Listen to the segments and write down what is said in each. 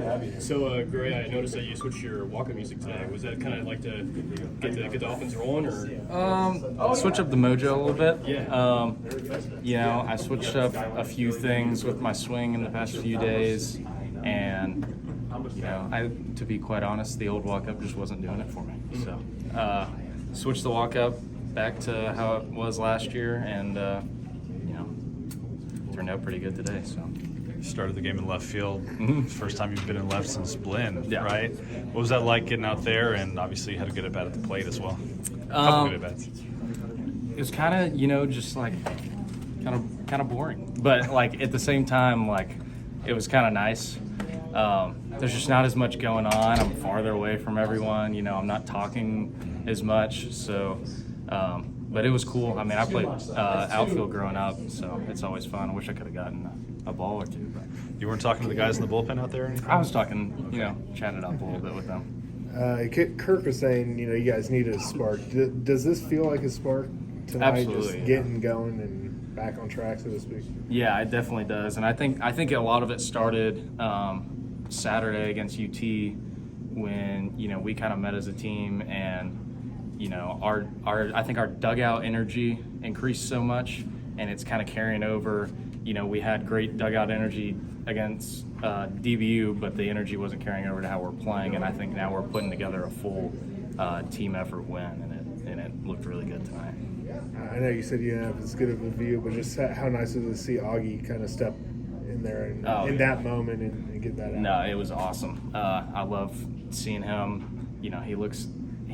have you here. So, Gray, I noticed that you switched your walk-up music today. Was that kind of like to get the offense rolling, or? Switch up the mojo a little bit. Yeah. I switched up a few things with my swing in the past few days, and to be quite honest, the old walk-up just wasn't doing it for me. So, switched the walk-up back to how it was last year, and turned out pretty good today. So. Started the game in left field. First time you've been in left since Blinn, Yeah. right? What was that like getting out there? And obviously you had a good at-bat at the plate as well. A couple good at-bats. It was kind of, just like kind of boring, but like at the same time, like it was kind of nice. There's just not as much going on. I'm farther away from everyone. I'm not talking as much, so. But it was cool. I mean, I played outfield growing up, so it's always fun. I wish I could have gotten a ball or two. But You weren't talking to the guys in the bullpen out there or anything? I was talking, chatting it up a little bit with them. Kirk was saying, you guys needed a spark. Does this feel like a spark tonight? Absolutely, just getting going and back on track, so to speak. Yeah, it definitely does, and I think a lot of it started Saturday against UT when we kind of met as a team, and I think our dugout energy increased so much, and it's kind of carrying over. We had great dugout energy against DBU, but the energy wasn't carrying over to how we're playing, and I think now we're putting together a full team effort win, and it looked really good tonight. I know you said you didn't have as good of a view, but just how nice was it to see Augie kind of step in there and in that moment and get that out? No, it was awesome. I love seeing him. He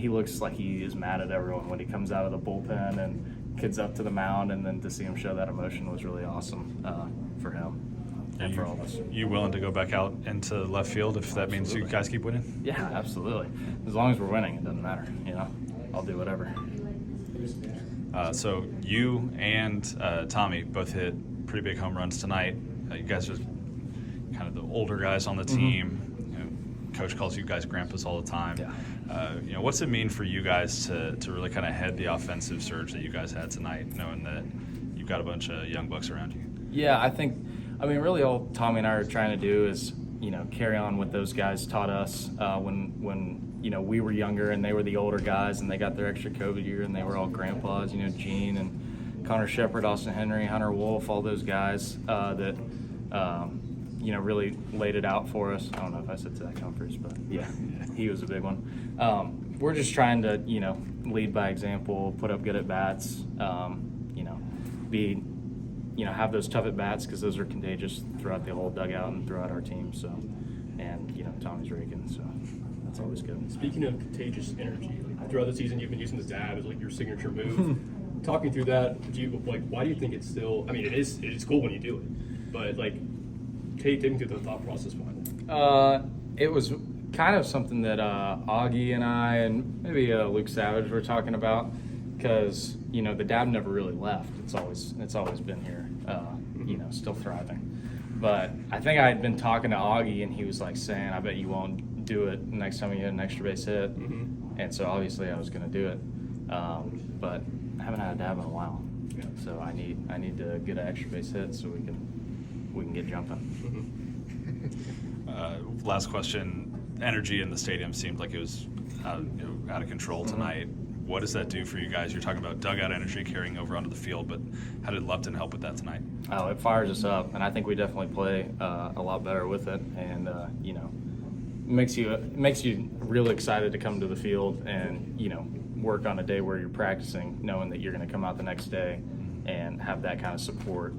looks like he is mad at everyone when he comes out of the bullpen and gets up to the mound, and then to see him show that emotion was really awesome for him and for all of us. You willing to go back out into left field if that means you guys keep winning? Yeah, absolutely. As long as we're winning, it doesn't matter. I'll do whatever. So you and Tommy both hit pretty big home runs tonight. You guys are kind of the older guys on the team. Coach calls you guys grandpas all the time. Yeah. What's it mean for you guys to really kind of head the offensive surge that you guys had tonight, knowing that you've got a bunch of young bucks around you? Yeah, really all Tommy and I are trying to do is, carry on what those guys taught us when we were younger and they were the older guys and they got their extra COVID year and they were all grandpas, Gene and Connor Shepard, Austin Henry, Hunter Wolf, all those guys that really laid it out for us. I don't know if I said Zach Humphries, but yeah, he was a big one. We're just trying to, lead by example, put up good at-bats, have those tough at-bats because those are contagious throughout the whole dugout and throughout our team. So, and, Tommy's raking, so that's always good. Speaking of contagious energy, throughout the season you've been using the dab as like your signature move. Talking through that, why do you think it's still, it is cool when you do it, but take me through the thought process behind it. It was kind of something that Augie and I and maybe Luke Savage were talking about because the dab never really left. It's always been here, still thriving. But I think I had been talking to Augie and he was saying, "I bet you won't do it next time you hit an extra base hit." And so obviously I was going to do it, but I haven't had a dab in a while. So I need to get an extra base hit so we can get jumping. Last question. Energy in the stadium seemed like it was out of control tonight. What does that do for you guys? You're talking about dugout energy carrying over onto the field, but how did Lupton help with that tonight? Oh, it fires us up, and I think we definitely play a lot better with it, and makes you really excited to come to the field and work on a day where you're practicing, knowing that you're going to come out the next day and have that kind of support.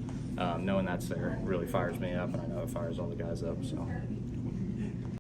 Knowing that's there really fires me up, and I know it fires all the guys up. So.